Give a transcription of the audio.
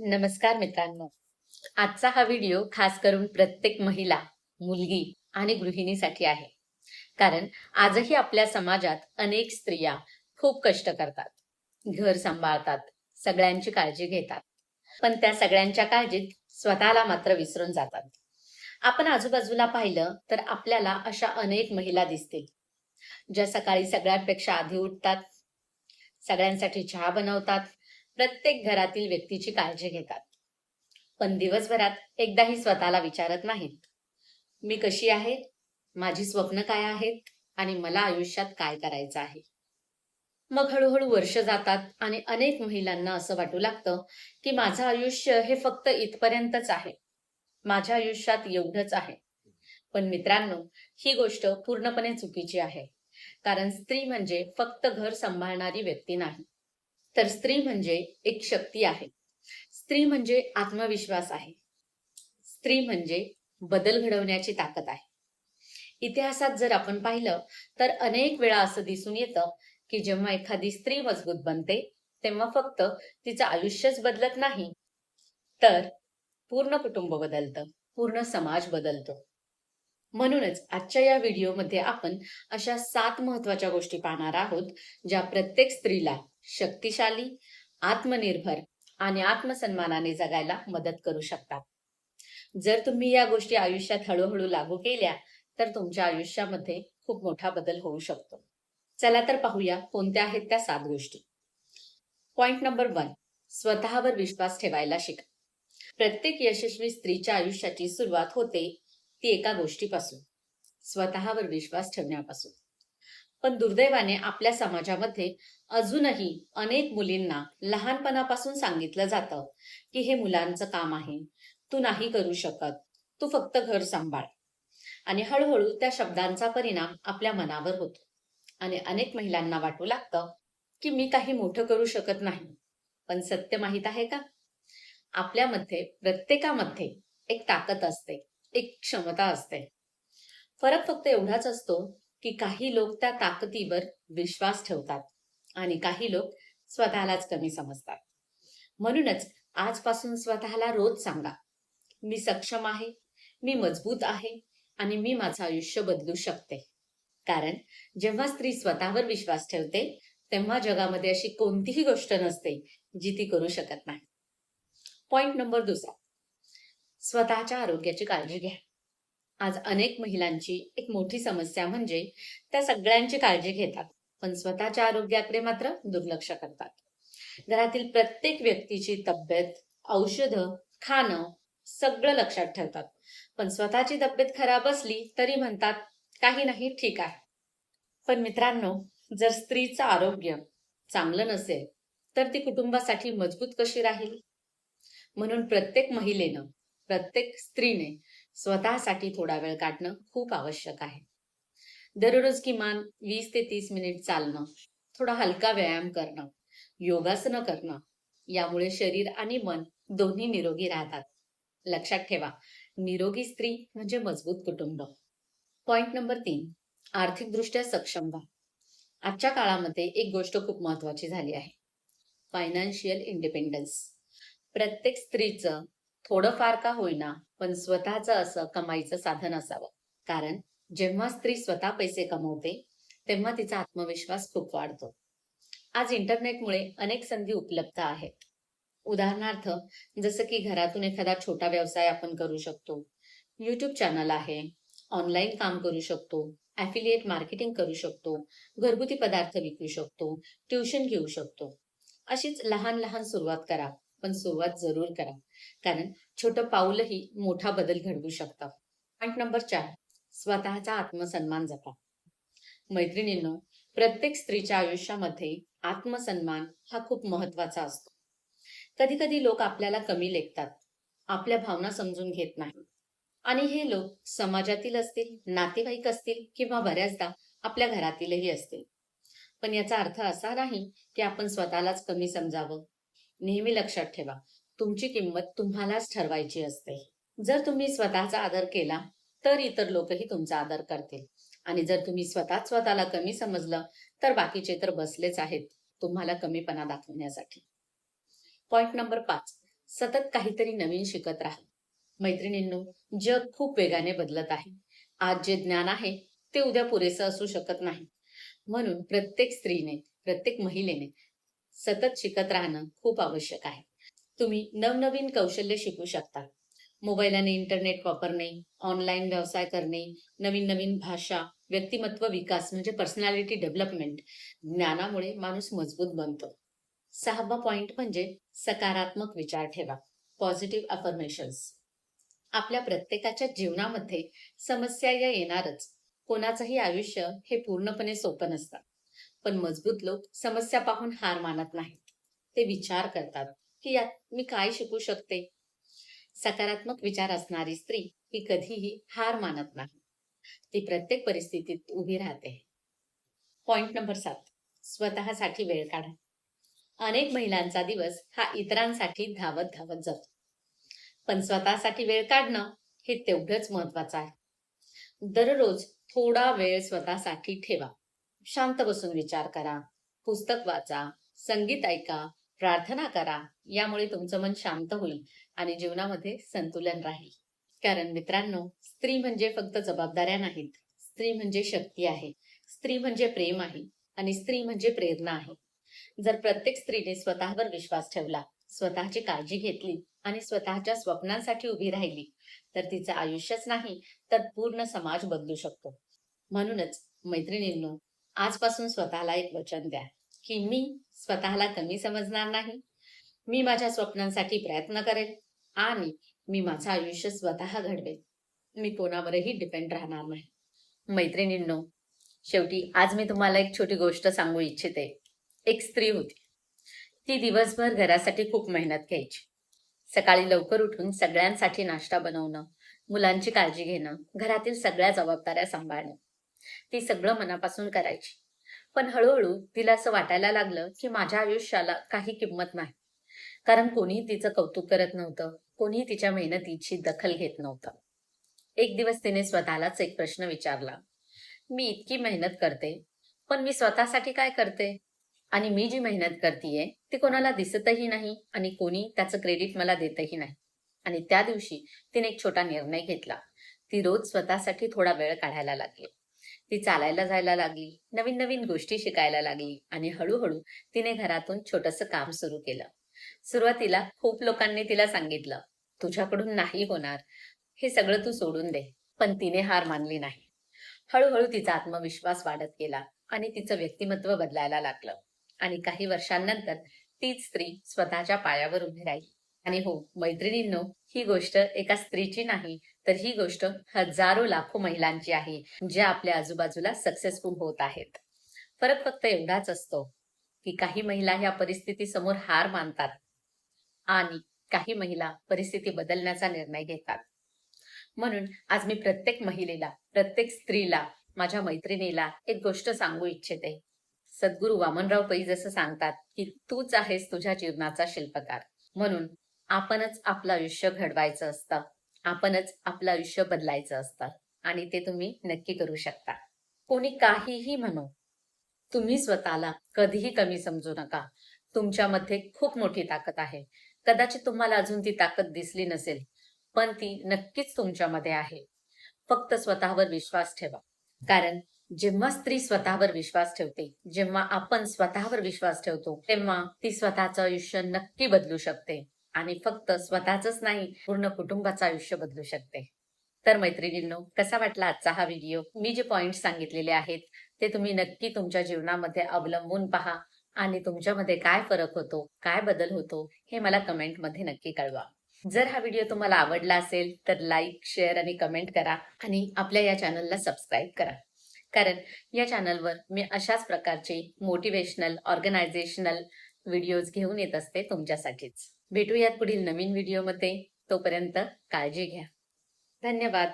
नमस्कार मित्रांनो. आजचा हा व्हिडिओ खास करून प्रत्येक महिला, मुलगी आणि गृहिणीसाठी आहे. कारण आजही आपल्या समाजात अनेक स्त्रिया खूप कष्ट करतात, घर सांभाळतात, सगळ्यांची काळजी घेतात. पण त्या सगळ्यांच्या काळजीत स्वतःला मात्र विसरून जातात. आपण आजूबाजूला पाहिलं तर आपल्याला अशा अनेक महिला दिसतील, ज्या सकाळी सगळ्यांपेक्षा आधी उठतात, सगळ्यांसाठी चहा बनवतात, प्रत्येक घरातील व्यक्तीची काळजी घेतात. पण दिवसभरात एकदाही स्वतःला विचारत नाहीत, मी कशी आहे, माझी स्वप्न काय आहेत आणि मला आयुष्यात काय करायचं आहे. मग हळूहळू वर्ष जातात आणि अनेक महिलांना असं वाटू लागतं की माझं आयुष्य हे फक्त इथपर्यंतच आहे, माझ्या आयुष्यात एवढंच आहे. पण मित्रांनो, ही गोष्ट पूर्णपणे चुकीची आहे. कारण स्त्री म्हणजे फक्त घर सांभाळणारी व्यक्ती नाही, तर स्त्री म्हणजे एक शक्ती आहे. स्त्री म्हणजे आत्मविश्वास आहे. स्त्री म्हणजे बदल घडवण्याची ताकद आहे. इतिहासात जर आपण पाहिलं तर अनेक वेळा असं दिसून येतं की जेव्हा एखादी स्त्री मजबूत बनते, तेव्हा फक्त तिचं आयुष्यच बदलत नाही, तर पूर्ण कुटुंब बदलतं, पूर्ण समाज बदलतो. म्हणूनच आजच्या या व्हिडिओमध्ये आपण अशा 7 महत्वाच्या गोष्टी पाहणार आहोत, ज्या प्रत्येक स्त्रीला शक्तिशाली, आत्मनिर्भर आणि आत्मसन्मानाने जगायला मदत करू शकतात. जर तुम्ही या गोष्टी आयुष्यात हळूहळू लागू केल्या, तर तुमच्या आयुष्यामध्ये खूप मोठा बदल होऊ शकतो. चला तर पाहूया कोणत्या आहेत त्या 7 गोष्टी. पॉइंट नंबर 1, स्वतःवर विश्वास ठेवायला शिका. प्रत्येक यशस्वी स्त्रीच्या आयुष्याची सुरुवात होते ती एका गोष्टीपासून, स्वतःवर विश्वास ठेवण्यापासून. पण दुर्दैवाने आपल्या समाजामध्ये अजूनही अनेक मुलींना लहानपणापासून सांगितलं जातं की हे मुलांचं काम आहे, तू नाही करू शकत, तू फक्त घर सांभाळ. आणि हळूहळू त्या शब्दांचा परिणाम आपल्या मनावर होतो आणि अनेक महिलांना वाटू लागतं की मी काही मोठं करू शकत नाही. पण सत्य माहित आहे का, आपल्यामध्ये प्रत्येकामध्ये एक ताकद असते, एक क्षमता असते. फरक फक्त एवढाच असतो की काही लोक त्या ताकदीवर विश्वास ठेवतात आणि काही लोक स्वतःलाच कमी समजतात. म्हणूनच आजपासून स्वतःला रोज सांगा, मी सक्षम आहे, मी मजबूत आहे आणि मी माझं आयुष्य बदलू शकते. कारण जेव्हा स्त्री स्वतःवर विश्वास ठेवते, तेव्हा जगामध्ये अशी कोणतीही गोष्ट नसते जी ती करू शकत नाही. पॉइंट नंबर 2, स्वतःच्या आरोग्याची काळजी घ्या. आज अनेक महिलांची एक मोठी समस्या म्हणजे त्या सगळ्यांची काळजी घेतात, पण स्वतःच्या आरोग्याकडे मात्र दुर्लक्ष करतात. घरातील प्रत्येक व्यक्तीची तब्येत, औषधं, खाणं सगळं लक्षात ठेवतात. पण स्वतःची तब्येत खराब असली तरी म्हणतात काही नाही, ठीक आहे. पण मित्रांनो, जर स्त्रीचं आरोग्य चांगलं नसेल तर ती कुटुंबासाठी मजबूत कशी राहील? म्हणून प्रत्येक महिलेनं, प्रत्येक स्त्रीने स्वतःसाठी थोडा वेळ काढणं खूप आवश्यक आहे. दररोज किमान 20 ते 30 मिनिट चालणं, थोडा हलका व्यायाम करणं, योगासनं करणं, यामुळे शरीर आणि मन दोन्ही निरोगी राहतात. लक्षात ठेवा, निरोगी स्त्री म्हणजे मजबूत कुटुंब. पॉइंट नंबर 3, आर्थिकदृष्ट्या सक्षम व्हा. आजच्या काळामध्ये एक गोष्ट खूप महत्वाची झाली आहे, फायनान्शियल इंडिपेंडन्स. प्रत्येक स्त्रीचं थोडंफार का होईना पण स्वतःचं असं कमाईचं साधन असावं. कारण जेव्हा स्त्री स्वतः पैसे कमवते, तेव्हा तिचा आत्मविश्वास खूप वाढतो. आज इंटरनेटमुळे अनेक संधी उपलब्ध आहेत. उदाहरणार्थ, जसं की घरातून एखादा छोटा व्यवसाय आपण करू शकतो, यूट्यूब चॅनल आहे, ऑनलाईन काम करू शकतो, ॲफिलिएट मार्केटिंग करू शकतो, घरगुती पदार्थ विकू शकतो, ट्युशन घेऊ शकतो. अशीच लहान लहान सुरुवात करा, पण सुरुवात जरूर करा. कारण छोटं पाऊलही मोठा बदल घडवू शकतं. पॉइंट नंबर 4, स्वतःचा आत्मसन्मान जपा. मैत्रिणींनो, प्रत्येक स्त्रीच्या आयुष्यामध्ये आत्मसन्मान हा खूप महत्वाचा असतो. कधी कधी लोक आपल्याला कमी लेखतात, आपल्या भावना समजून घेत नाही. आणि हे लोक समाजातील असतील, नातेवाईक असतील किंवा बऱ्याचदा आपल्या घरातीलही असतील. पण याचा अर्थ असा नाही की आपण स्वतःलाच कमी समजावं. नेहमी लक्षात ठेवा, तुमची किंमत तुम्हालाच ठरवायची असते. जर तुम्ही स्वतःचा आदर केला तर इतर लोकही तुमचा आदर करतील. आणि जर तुम्ही स्वतःच स्वतःला कमी समजलं तर बाकीचे तर बसलेच आहेत तुम्हाला कमीपणा दाखवण्यासाठी. पॉइंट नंबर 5, सतत काहीतरी नवीन शिकत राहा. मैत्रिणींनो, जग खूप वेगाने बदलत आहे. आज जे ज्ञान आहे ते उद्या पुरेसं असू शकत नाही. म्हणून प्रत्येक स्त्रीने, प्रत्येक महिलेने सतत शिकत राहणं खूप आवश्यक आहे. तुम्ही नवनवीन कौशल्य शिकू शकता. मोबाईल आणि इंटरनेट वापरणे, ऑनलाईन व्यवसाय करणे, नवीन-नवीन भाषा, व्यक्तिमत्व विकास म्हणजे पर्सनॅलिटी डेव्हलपमेंट. ज्ञानामुळे माणूस मजबूत बनतो. 6वा पॉइंट म्हणजे सकारात्मक विचार ठेवा. Positive affirmations. आपल्या प्रत्येकाच्या जीवनामध्ये समस्या या येणारच. कोणाचंही आयुष्य हे पूर्णपणे सोपं नसतं. पण मजबूत लोक समस्या पाहून हार मानत नाहीत. ते विचार करतात की यात मी काय शिकू शकते. सकारात्मक विचार असणारी स्त्री ही कधीही हार मानत नाही. ती प्रत्येक परिस्थितीत उभी राहते. Point number 7. स्वतःसाठी वेळ काढा. अनेक महिलांचा दिवस हा इतरांसाठी धावत धावत जातो. पण स्वतःसाठी वेळ काढणं हे तेवढंच महत्वाचं आहे. दररोज थोडा वेळ स्वतःसाठी ठेवा. शांत बसून विचार करा, पुस्तक वाचा, संगीत ऐका, प्रार्थना करा. यामुळे तुमचं मन शांत होईल आणि जीवनामध्ये संतुलन राहील. कारण मित्रांनो, स्त्री म्हणजे फक्त जबाबदाऱ्या नाहीत. स्त्री म्हणजे शक्ती आहे. स्त्री म्हणजे प्रेम आहे आणि स्त्री म्हणजे प्रेरणा आहे. जर प्रत्येक स्त्रीने स्वतःवर विश्वास ठेवला, स्वतःची काळजी घेतली आणि स्वतःच्या स्वप्नांसाठी उभी राहिली, तर तिचं आयुष्यच नाही तर पूर्ण समाज बदलू शकतो. म्हणूनच मैत्रिणींनो, आजपासून स्वतःला एक वचन द्या की मी स्वतःला कमी समजणार नाही. मी माझ्या स्वप्नांसाठी प्रयत्न करेन आणि मी माझं आयुष्य स्वतः घडवेन. मी कोणावरही डिपेंड राहणार नाही. मैत्रिणींनो, शेवटी आज मी तुम्हाला एक छोटी गोष्ट सांगू इच्छिते. एक स्त्री होती. ती दिवसभर घरासाठी खूप मेहनत घ्यायची. सकाळी लवकर उठून सगळ्यांसाठी नाश्ता बनवणं, मुलांची काळजी घेणं, घरातील सगळ्या जबाबदाऱ्या सांभाळणं. ती सगळं मनापासून करायची. पण हळूहळू तिला असं वाटायला लागलं की माझ्या आयुष्याला काही किंमत नाही. कारण कोणीही तिचं कौतुक करत नव्हतं, कोणीही तिच्या मेहनतीची दखल घेत नव्हतं. एक दिवस तिने स्वतःलाच एक प्रश्न विचारला, मी इतकी मेहनत करते, पण मी स्वतःसाठी काय करते? आणि मी जी मेहनत करतीये ती कोणाला दिसतही नाही आणि कोणी त्याचं क्रेडिट मला देतही नाही. आणि त्या दिवशी तिने एक छोटा निर्णय घेतला. ती रोज स्वतःसाठी थोडा वेळ काढायला लागली. ती चालायला जायला लागली, नवीन नवीन गोष्टी शिकायला लागली आणि हळूहळू तिने घरातून छोटंसं काम सुरू केलं. सुरुवातीला खूप लोकांनी तिला सांगितलं, तुझ्याकडून नाही होणार, हे सगळं तू सोडून दे. पण तिने हार मानली नाही. हळूहळू तिचा आत्मविश्वास वाढत गेला आणि तिचं व्यक्तिमत्व बदलायला लागलं. आणि काही वर्षांनंतर तीच स्त्री स्वतःच्या पायावर उभी राहिली. आणि हो मैत्रिणींनो, ही गोष्ट एका स्त्रीची नाही, तर ही गोष्ट हजारो लाखो महिलांची आहे, ज्या आपल्या आजूबाजूला सक्सेसफुल होत आहेत. फरक फक्त एवढाच असतो की काही महिला ह्या परिस्थितीसमोर हार मानतात आणि काही महिला परिस्थिती बदलण्याचा निर्णय घेतात. म्हणून आज मी प्रत्येक महिलेला, प्रत्येक स्त्रीला, माझ्या मैत्रिणीला एक गोष्ट सांगू इच्छिते. सद्गुरू वामनराव पै जसं सांगतात की तूच आहेस तुझ्या जीवनाचा शिल्पकार. म्हणून आपणच आपलं आयुष्य घडवायचं असतं. आपणच आपलं आयुष्य बदलायचं असतं आणि ते तुम्ही नक्की करू शकता. कोणी काहीही म्हणो, तुम्ही स्वतःला कधीही कमी समजू नका. तुमच्यामध्ये खूप मोठी ताकद आहे. कदाचित तुम्हाला अजून ती ताकद दिसली नसेल, पण ती नक्कीच तुमच्यामध्ये आहे. फक्त स्वतःवर विश्वास ठेवा. कारण जेव्हा स्त्री स्वतःवर विश्वास ठेवते, जेव्हा आपण स्वतःवर विश्वास ठेवतो, तेव्हा ती स्वतःचं आयुष्य नक्की बदलू शकते आणि फक्त स्वतःचंच नाही, पूर्ण कुटुंबाचं आयुष्य बदलू शकते. तर मैत्रिणींनो, कसा वाटला आजचा हा व्हिडिओ? मी जे पॉइंट्स सांगितलेले आहेत, ते तुम्ही नक्की तुमच्या जीवनामध्ये अवलंबून पहा आणि तुमच्यामध्ये काय फरक होतो, काय बदल होतो, हे मला कमेंटमध्ये नक्की कळवा. जर हा व्हिडिओ तुम्हाला आवडला असेल तर लाईक, शेअर आणि कमेंट करा आणि आपल्या या चॅनलला सबस्क्राईब करा. कारण या चॅनलवर मी अशाच प्रकारचे मोटिवेशनल, ऑर्गनायझेशनल व्हिडिओज घेऊन येत असते तुमच्यासाठीच. भेटूयात पुढील नवीन व्हिडिओमध्ये. तोपर्यंत काळजी घ्या. धन्यवाद.